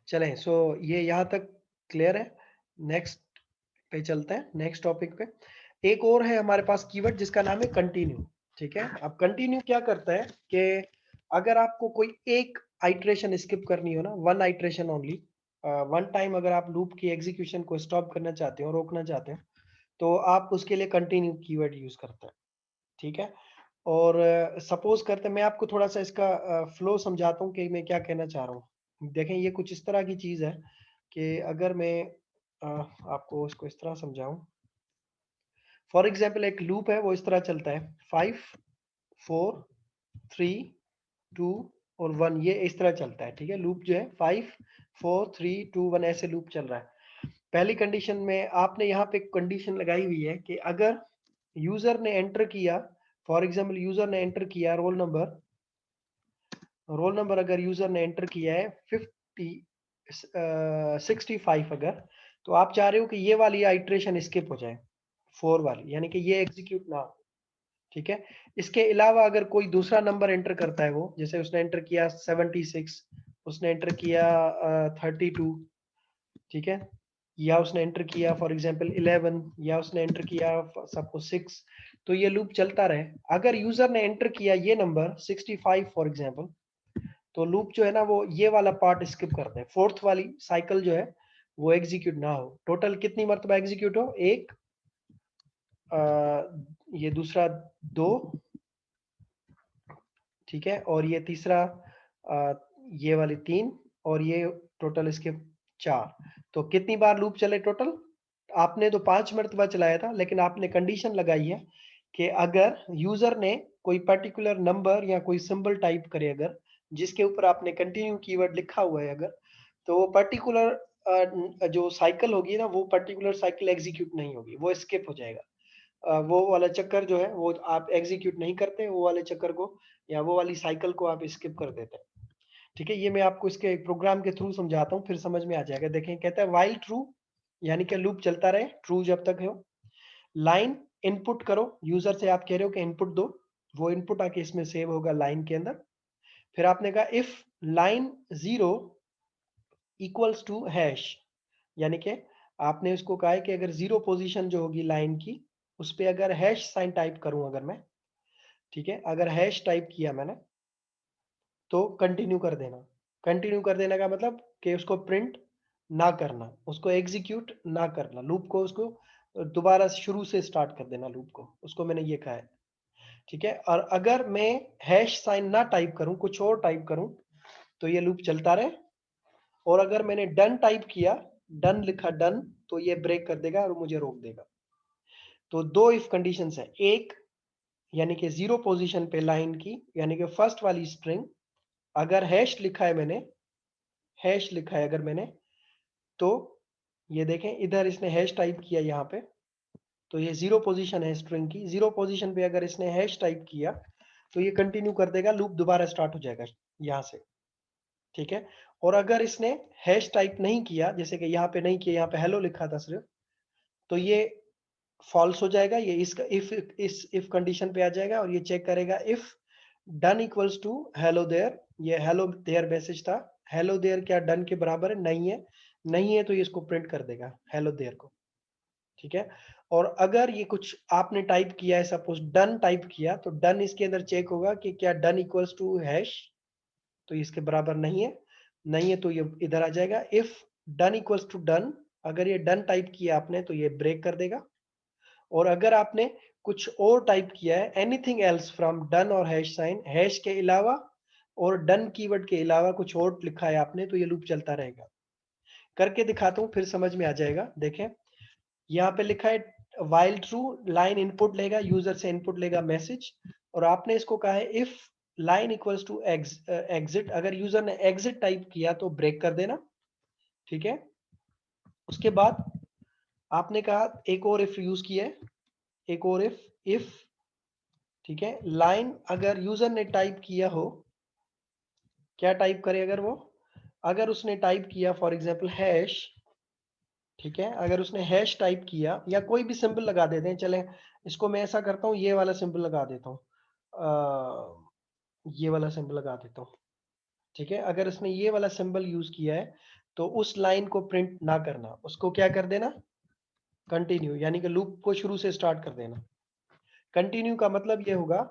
चलें, सो ये यहाँ तक क्लियर है। नेक्स्ट पे चलते हैं, नेक्स्ट टॉपिक पे। एक और है हमारे पास कीवर्ड जिसका नाम है कंटिन्यू। ठीक है, अब कंटिन्यू क्या करता है कि अगर आपको कोई एक आइट्रेशन स्किप करनी हो ना, one iteration only, one time अगर आप लूप की एग्जीक्यूशन को स्टॉप करना चाहते हो, रोकना चाहते हो, तो आप उसके लिए कंटिन्यू कीवर्ड यूज करते हैं। ठीक है, और सपोज करते हैं, मैं आपको थोड़ा सा इसका फ्लो समझाता हूँ कि मैं क्या कहना चाह रहा हूँ। देखें, ये कुछ इस तरह की चीज है कि अगर मैं आपको इसको इस तरह समझाऊं। फॉर एग्जाम्पल एक लूप है, वो इस तरह चलता है 5 4 3 2 और 1, ये इस तरह चलता है। ठीक है, लूप जो है 5 4 3 2 1 ऐसे लूप चल रहा है। पहली कंडीशन में आपने यहाँ पे कंडीशन लगाई हुई है कि अगर यूजर ने एंटर किया, फॉर एग्जाम्पल यूजर ने एंटर किया रोल नंबर अगर यूजर ने एंटर किया है 65 अगर, तो आप चाह रहे हो कि ये वाली आइट्रेशन स्किप हो जाए, 4 वाली, यानी कि ये एग्जीक्यूट ना हो। ठीक है, इसके अलावा अगर कोई दूसरा नंबर एंटर करता है, वो जैसे उसने एंटर किया 76, उसने एंटर किया 32, ठीक है, या उसने एंटर किया फॉर एग्जांपल 11, या उसने एंटर किया सबको 6, तो ये लूप चलता रहे। अगर यूजर ने एंटर किया ये नंबर 65 फॉर एग्जांपल, तो लूप जो है ना वो ये वाला पार्ट स्किप करते हैं, फोर्थ वाली साइकिल जो है वो एग्जीक्यूट ना हो। टोटल कितनी मरतबा एग्जीक्यूट हो, एक, ये दूसरा 2, ठीक है, और ये तीसरा ये वाली 3, और ये टोटल इसके 4। तो कितनी बार लूप चले टोटल? आपने तो 5 मरतबा चलाया था, लेकिन आपने कंडीशन लगाई है कि अगर यूजर ने कोई पर्टिकुलर नंबर या कोई सिंबल टाइप करे, अगर जिसके ऊपर आपने कंटिन्यू कीवर्ड लिखा हुआ है अगर, तो वो पर्टिकुलर जो साइकिल होगी ना, वो पर्टिकुलर साइकिल एग्जीक्यूट नहीं होगी, वो स्किप हो जाएगा। वो वाला चक्कर जो है वो आप एग्जीक्यूट नहीं करते, वो वाले चक्कर को या वो वाली साइकिल को आप स्किप कर देते हैं। ठीक है, ये मैं आपको इसके प्रोग्राम के थ्रू समझाता हूँ, फिर समझ में आ जाएगा। देखें, कहता है वाइल ट्रू, यानी कि लूप चलता रहे, ट्रू जब तक हो। लाइन इनपुट करो, यूजर से आप कह रहे हो कि इनपुट दो, वो इनपुट आके इसमें सेव होगा लाइन के अंदर। फिर आपने कहा if line 0 equals to hash, यानी कि आपने उसको कहा है कि अगर 0 पोजीशन जो होगी लाइन की, उस पर अगर हैश साइन टाइप करूं अगर मैं, ठीक है, अगर हैश टाइप किया मैंने, तो कंटिन्यू कर देना। कंटिन्यू कर देने का मतलब कि उसको प्रिंट ना करना, उसको एग्जीक्यूट ना करना, लूप को उसको दोबारा शुरू से स्टार्ट कर देना लूप को, उसको मैंने ये कहा है। ठीक है, और अगर मैं हैश साइन ना टाइप करूं, कुछ और टाइप करूं, तो ये लूप चलता रहे। और अगर मैंने डन टाइप किया, डन लिखा डन, तो ये ब्रेक कर देगा और मुझे रोक देगा। तो दो इफ कंडीशन है, एक यानी कि 0 पोजीशन पे लाइन की, यानी कि फर्स्ट वाली स्ट्रिंग, अगर हैश लिखा है मैंने, हैश लिखा है अगर मैंने, तो ये देखें इधर इसने हैश टाइप किया यहाँ पे, तो ये 0 पोजीशन है स्ट्रिंग की, 0 पोजीशन पे अगर इसने हैश टाइप किया, तो ये कंटिन्यू कर देगा, लूप दोबारा स्टार्ट हो जाएगा यहाँ से। ठीक है, और अगर इसने हैश टाइप नहीं किया, जैसे कि यहाँ पे नहीं किया, यहाँ पे हेलो लिखा था सिर्फ, तो ये फॉल्स हो जाएगा, ये इसका इफ कंडीशन पे आ जाएगा, और ये चेक करेगा if done equals to hello there, ये हेलो देयर मैसेज था, हेलो देयर क्या डन के बराबर है? नहीं है, नहीं है, तो ये इसको प्रिंट कर देगा हेलो देयर को। ठीक है, और अगर ये कुछ आपने टाइप किया है, सपोज डन टाइप किया, तो डन इसके अंदर चेक होगा कि क्या डन इक्वल्स टू हैश, तो इसके बराबर नहीं है, नहीं है, तो ये इधर आ जाएगा। If done equals to done, अगर ये डन टाइप किया आपने, तो ये ब्रेक कर देगा। और अगर आपने कुछ और टाइप किया है, एनीथिंग एल्स फ्रॉम डन और हैश साइन, हैश के अलावा और डन कीवर्ड के अलावा कुछ और लिखा है आपने, तो ये लूप चलता रहेगा। करके दिखाता हूं, फिर समझ में आ जाएगा। देखें, यहाँ पे लिखा है वाइल ट्रू, लाइन इनपुट लेगा, यूजर से इनपुट लेगा मैसेज, और आपने इसको कहा है if line equals to exit, अगर यूजर ने एग्जिट टाइप किया तो ब्रेक कर देना। ठीक है, उसके बाद आपने कहा एक और इफ यूज किया है, एक और इफ, ठीक है, लाइन अगर यूजर ने टाइप किया हो, क्या टाइप करे अगर वो, अगर उसने टाइप किया फॉर एग्जांपल हैश, ठीक है, अगर उसने हैश टाइप किया या कोई भी सिंबल लगा देते हैं, चले इसको मैं ऐसा करता हूँ, ये वाला सिंबल लगा देता हूँ, ये वाला सिंबल लगा देता हूँ। ठीक है, अगर इसने ये वाला सिंबल यूज किया है, तो उस लाइन को प्रिंट ना करना, उसको क्या कर देना, कंटिन्यू, यानी कि लूप को शुरू से स्टार्ट कर देना। कंटिन्यू का मतलब ये होगा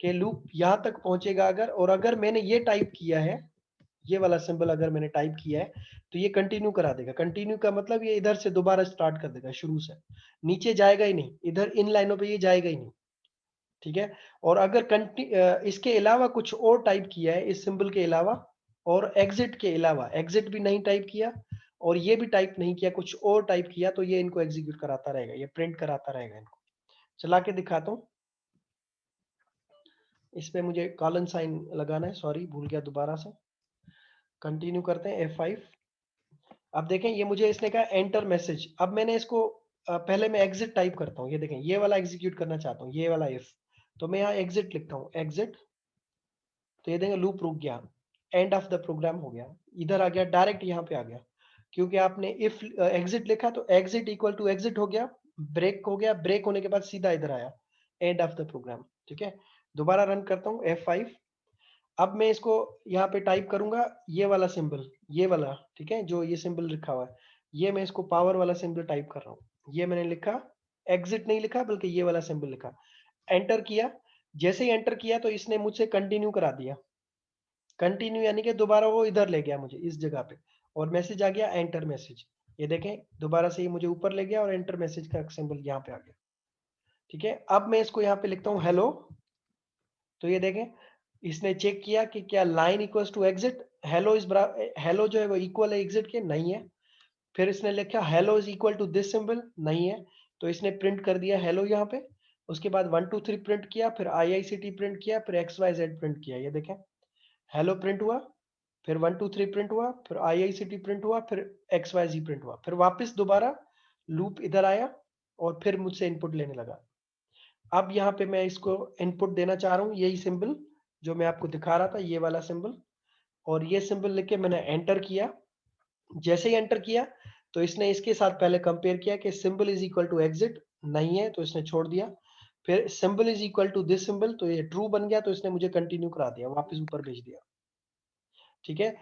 कि लूप यहां तक पहुंचेगा अगर, और अगर मैंने ये टाइप किया है, ये वाला सिंबल अगर मैंने टाइप किया है, तो ये कंटिन्यू करा देगा। कंटिन्यू का मतलब ये इधर से दोबारा स्टार्ट कर देगा शुरू से, नीचे जाएगा ही नहीं, इधर इन लाइनों पे ये जाएगा ही नहीं, ठीक है। और अगर इसके अलावा कुछ और टाइप किया है, इस सिंबल के अलावा और एग्जिट के अलावा, एग्जिट भी नहीं टाइप किया और ये भी टाइप नहीं किया, कुछ और टाइप किया, तो ये इनको एग्जीक्यूट कराता रहेगा, ये प्रिंट कराता रहेगा इनको। चला के दिखाता हूँ। इसमें मुझे कॉलन साइन लगाना है, सॉरी भूल गया दोबारा से। कंटिन्यू करते हैं F5। अब देखें ये मुझे इसने कहा एंटर मैसेज। अब मैंने इसको पहले मैं एग्जिट टाइप करता हूँ, ये देखें ये वाला एग्जीक्यूट करना चाहता हूँ, ये वाला इफ, तो मैं यहाँ एग्जिट लिखता हूँ, एग्जिट, तो ये देखें लूप रुक गया, एंड ऑफ द प्रोग्राम हो गया, इधर आ गया, डायरेक्ट यहाँ पे आ गया, क्योंकि आपने इफ एग्जिट लिखा तो एग्जिट इक्वल टू एग्जिट हो गया, ब्रेक हो गया, ब्रेक होने के बाद सीधा इधर आया, एंड ऑफ द प्रोग्राम, ठीक है। दोबारा रन करता हूँ F5। अब मैं इसको यहाँ पे टाइप करूंगा, ये वाला सिंबल, ये वाला, ठीक है, जो ये सिंबल लिखा हुआ है, ये मैं इसको पावर वाला सिंबल टाइप कर रहा हूँ, ये मैंने लिखा, एग्जिट नहीं लिखा बल्कि ये वाला सिंबल लिखा, एंटर किया। जैसे ही एंटर किया तो इसने मुझसे कंटिन्यू करा दिया, कंटिन्यू यानी कि दोबारा वो इधर ले गया मुझे इस जगह पे, और मैसेज आ गया एंटर मैसेज, ये देखें दोबारा से ये मुझे ऊपर ले गया और एंटर मैसेज का सिंबल यहाँ पे आ गया, ठीक है। अब मैं इसको यहाँ पे लिखता हूँ हेलो, तो ये देखें इसने चेक किया कि क्या line equals to exit, hello is hello जो है वो इक्वल है एग्जिट के, नहीं है। फिर इसने लिखा hello is equal to this symbol, नहीं है, तो इसने प्रिंट कर दिया हेलो यहाँ पे। उसके बाद 1 2 3 प्रिंट किया, फिर IICT प्रिंट किया, फिर XYZ प्रिंट किया, ये देखें हेलो प्रिंट हुआ, फिर 1 2 3 प्रिंट हुआ, फिर IICT प्रिंट हुआ, फिर XYZ प्रिंट हुआ, फिर वापस दोबारा लूप इधर आया और फिर मुझसे इनपुट लेने लगा। अब यहाँ पे मैं इसको इनपुट देना चाह रहा हूँ, यही सिंबल जो मैं आपको दिखा रहा था, ये वाला सिंबल, और ये सिंबल लिख के मैंने एंटर किया। जैसे ही एंटर किया तो इसने इसके साथ पहले कंपेयर किया कि symbol is equal to exit, नहीं है तो इसने छोड़ दिया। फिर symbol is equal to this symbol, तो ये ट्रू बन गया, तो इसने मुझे कंटिन्यू करा दिया, वापस ऊपर भेज दिया, ठीक है।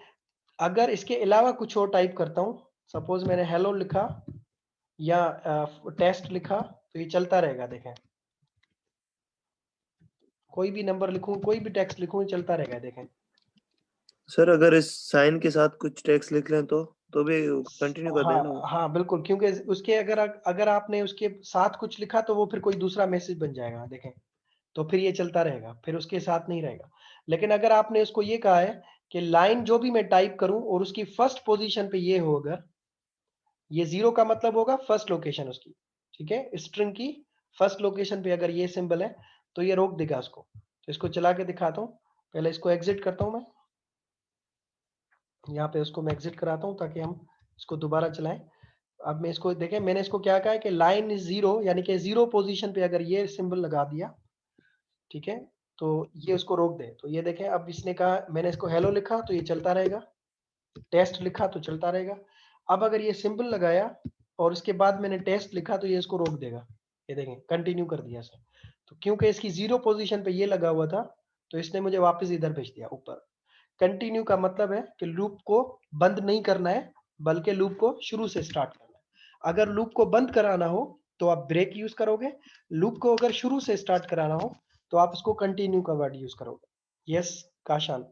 अगर इसके अलावा कुछ और टाइप करता हूँ, सपोज मैंने हेलो लिखा या टेस्ट लिखा, तो ये चलता रहेगा, देखें कोई भी नंबर लिखूं, कोई भी टेक्स्ट लिखूं, चलता रहेगा, देखें। सर अगर इस साइन के साथ कुछ टेक्स्ट लिख लें तो भी कंटिन्यू कर देगा ना वो? हाँ बिल्कुल, क्योंकि उसके अगर आपने उसके साथ कुछ लिखा तो वो फिर कोई दूसरा मैसेज बन जाएगा, देखें, तो फिर ये चलता रहेगा, फिर उसके साथ नहीं रहेगा। लेकिन अगर आपने उसको ये कहा है कि लाइन जो भी मैं टाइप करूं और उसकी फर्स्ट पोजीशन पे ये हो, अगर ये 0 का मतलब होगा फर्स्ट लोकेशन उसकी, ठीक है, स्ट्रिंग की फर्स्ट लोकेशन पे अगर ये सिंबल है तो ये रोक देगा उसको। तो इसको चला के दिखाता हूँ, पहले इसको एग्जिट करता हूँ मैं, यहाँ पे उसको मैं एग्जिट कराता हूँ ताकि हम इसको दोबारा चलाएं। अब मैं इसको देखें, मैंने इसको क्या कहा है कि लाइन इज 0, यानी कि 0 पोजीशन पे अगर ये सिंबल लगा दिया, ठीक है, तो ये उसको रोक दे। तो ये देखें, अब इसने कहा, मैंने इसको हेलो लिखा तो ये चलता रहेगा, टेस्ट लिखा तो चलता रहेगा। अब अगर ये सिंबल लगाया और इसके बाद मैंने टेस्ट लिखा तो ये इसको रोक देगा, ये देखें कंटिन्यू कर दिया सर। तो क्योंकि इसकी 0 पोजीशन पे ये लगा हुआ था, तो इसने मुझे वापस इधर भेज दिया ऊपर। कंटिन्यू का मतलब है कि लूप को बंद नहीं करना है, बल्कि लूप को शुरू से स्टार्ट करना है। अगर लूप को बंद कराना हो तो आप ब्रेक यूज करोगे, लूप को अगर शुरू से स्टार्ट कराना हो तो आप उसको कंटिन्यू का वर्ड यूज करोगे। यस काशान।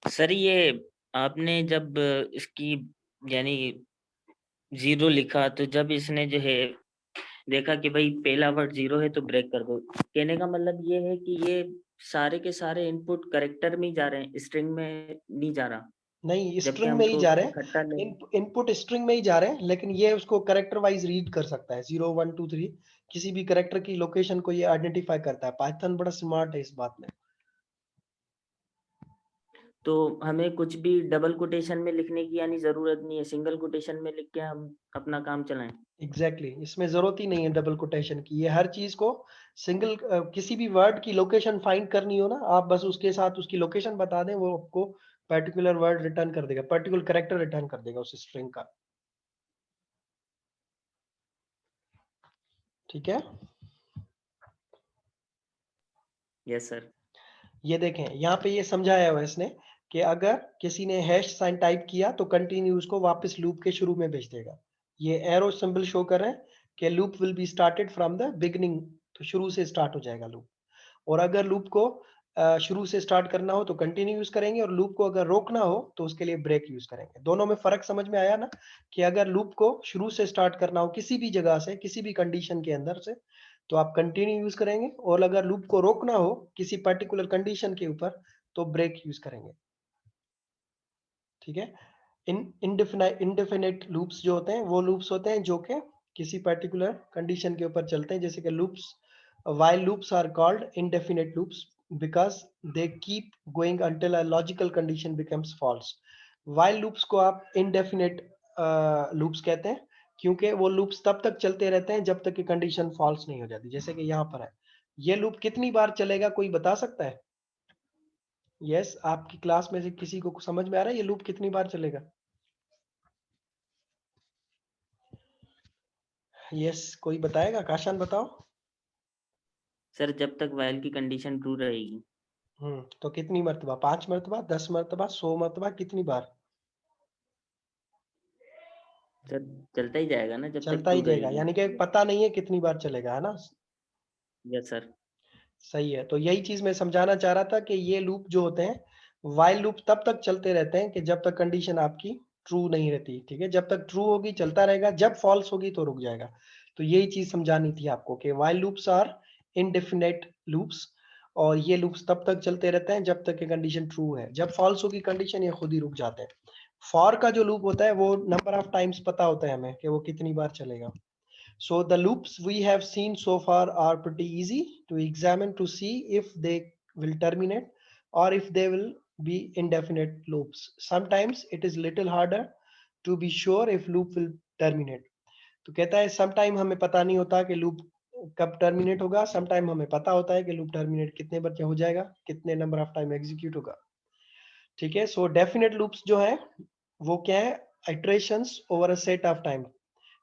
सर ये आपने जब इसकी यानी 0 लिखा, तो जब इसने जो है देखा कि भाई पहला वर्ड 0 है तो ब्रेक कर दो, कहने का मतलब ये है कि ये सारे के सारे इनपुट करेक्टर में ही जा रहे हैं, स्ट्रिंग में नहीं जा रहा, नहीं, जबकि स्ट्रिंग में ही हमको जा रहे इकट्ठा हैं, नहीं। इनपुट स्ट्रिंग में ही जा रहे हैं, लेकिन ये उसको करेक्टर वाइज रीड कर सकता है, 0 1 2 3, किसी भी करेक्टर की लोकेशन को ये आइडेंटिफाई करता है। पाइथन बड़ा स्मार्ट है इस बात में। तो हमें कुछ भी डबल कोटेशन में लिखने की यानी जरूरत नहीं है, सिंगल कोटेशन में लिख के हम अपना काम चलाएं। एग्जैक्टली इसमें जरूरत ही नहीं है डबल कोटेशन की, ये हर चीज को सिंगल, किसी भी वर्ड की लोकेशन फाइंड करनी हो ना, आप बस उसके साथ उसकी लोकेशन बता दें, वो आपको पर्टिकुलर वर्ड रिटर्न कर देगा, पर्टिकुलर करेक्टर रिटर्न कर देगा उस स्ट्रिंग का, ठीक है। Yes sir. ये देखें यहाँ पे ये समझाया हुआ है इसने कि अगर किसी ने हैश साइन टाइप किया तो कंटिन्यू उसको वापस लूप के शुरू में भेज देगा। ये एरो सिंबल शो कर रहे हैं कि loop will be started from the beginning, तो शुरू से स्टार्ट हो जाएगा लूप। और अगर लूप को शुरू से स्टार्ट करना हो तो कंटिन्यू यूज करेंगे, और लूप को अगर रोकना हो तो उसके लिए ब्रेक यूज करेंगे। दोनों में फर्क समझ में आया ना, कि अगर लूप को शुरू से स्टार्ट करना हो किसी भी जगह से, किसी भी कंडीशन के अंदर से, तो आप कंटिन्यू यूज करेंगे, और अगर लूप को रोकना हो किसी पर्टिकुलर कंडीशन के ऊपर तो ब्रेक यूज करेंगे। ठीक है। इनडेफिनेट लूप्स जो होते हैं वो लूप्स होते हैं जो कि किसी पर्टिकुलर कंडीशन के ऊपर चलते हैं, जैसे कि loops, while loops are called indefinite loops because they keep going until a logical condition becomes false. while loops को आप indefinite loops कहते हैं क्योंकि वो loops तब तक चलते रहते हैं जब तक कि कंडीशन false नहीं हो जाती। जैसे कि यहाँ पर है, ये लूप कितनी बार चलेगा, कोई बता सकता है? यस, आपकी क्लास में से किसी को समझ में आ रहा है ये लूप कितनी बार चलेगा? यस, कोई बताएगा? काशान बताओ। सर जब तक वाइल की कंडीशन ट्रू रहेगी। तो कितनी मर्तबा? 5 मर्तबा, 10 मर्तबा, 100 मर्तबा, कितनी बार? सर चलता ही जाएगा ना जब तक चलता ही ट्रू जाएगा, रहेगी। यानी कि पता नहीं है कितनी बार चलेगा, है ना? Yes sir. सही है। तो यही चीज मैं समझाना चाह रहा था कि ये लूप जो होते हैं, वाइल लूप तब तक चलते रहते हैं कि जब तक कंडीशन आपकी ट्रू नहीं रहती। ठीक है, जब तक ट्रू होगी चलता रहेगा, जब फॉल्स होगी तो रुक जाएगा। तो यही चीज समझानी थी आपको कि while loops are indefinite loops, और ये लूप्स तब तक चलते रहते हैं जब तक कि कंडीशन ट्रू है। जब फॉल्स होगी कंडीशन, ये खुद ही रुक जाते हैं। फॉर का जो लूप होता है वो नंबर ऑफ टाइम्स पता होता है हमें कि वो कितनी बार चलेगा। So the loops we have seen so far are pretty easy to examine to see if they will terminate or if they will be indefinite loops. Sometimes it is little harder to be sure if loop will terminate. तो कहता है sometime हमें पता नहीं होता कि loop कब terminate होगा, sometime हमें पता होता है कि loop terminate कितने बार हो जाएगा, कितने number of time execute होगा। ठीक है। So definite loops जो है वो क्या है? Iterations over a set of time.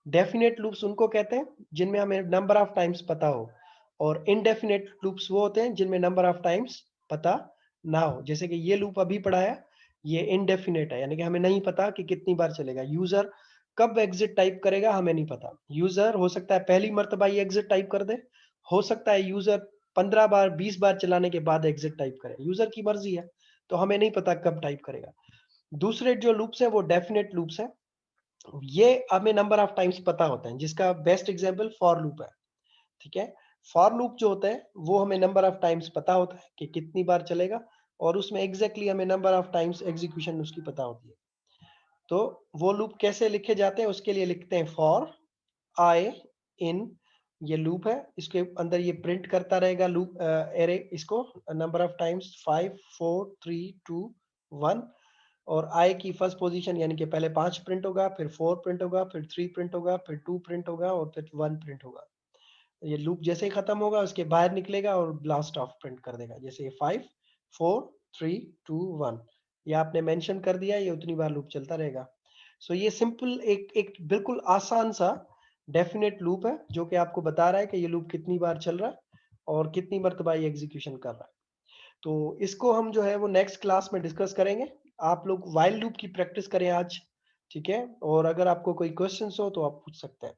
Definite loops उनको कहते हैं जिनमें हमें नंबर ऑफ टाइम्स पता हो, और इनडेफिनेट लूप्स वो होते हैं जिनमें नंबर ऑफ टाइम्स पता ना हो। जैसे कि ये लूप अभी पढ़ा है, ये इनडेफिनेट है, यानी कि हमें नहीं पता कि कितनी बार चलेगा। यूजर कब एग्जिट टाइप करेगा हमें नहीं पता। यूजर हो सकता है पहली मर्तबा ये एग्जिट टाइप कर दे, हो सकता है यूजर 15 बार 20 बार चलाने के बाद एग्जिट टाइप करे, यूजर की मर्जी है, तो हमें नहीं पता कब टाइप करेगा। दूसरे जो लूप्स है वो डेफिनेट लूप्स है, ये हमें नंबर ऑफ टाइम्स पता होता है, जिसका बेस्ट एग्जांपल फॉर लूप है। ठीक है। फॉर लूप जो होता है वो हमें नंबर ऑफ टाइम्स पता होता है कि कितनी बार चलेगा, और उसमें एग्जैक्टली हमें नंबर ऑफ टाइम्स एग्जीक्यूशन उसकी पता होती है। तो वो लूप कैसे लिखे जाते हैं, उसके लिए लिखते हैं फॉर आई इन, ये लूप है, इसके अंदर ये प्रिंट करता रहेगा लूप एरे, इसको नंबर ऑफ टाइम्स 5 4 3 2 1, और आई की फर्स्ट पोजीशन यानी कि पहले 5 प्रिंट होगा, फिर 4 प्रिंट होगा, फिर 3 प्रिंट होगा, फिर 2 प्रिंट होगा, और फिर 1 प्रिंट होगा। ये लूप जैसे ही खत्म होगा उसके बाहर निकलेगा और ब्लास्ट ऑफ प्रिंट कर देगा, जैसे 5 4 3 2 1, ये आपने मेंशन कर दिया, ये उतनी बार लूप चलता रहेगा। सो ये सिंपल एक बिल्कुल आसान सा डेफिनेट लूप है जो कि आपको बता रहा है कि ये लूप कितनी बार चल रहा है और कितनी मर्तबा ये एग्जीक्यूशन कर रहा है। तो इसको हम जो है वो नेक्स्ट क्लास में डिस्कस करेंगे। आप लोग व्हाइल लूप की प्रैक्टिस करें आज। ठीक है, और अगर आपको कोई क्वेश्चंस हो तो आप पूछ सकते हैं।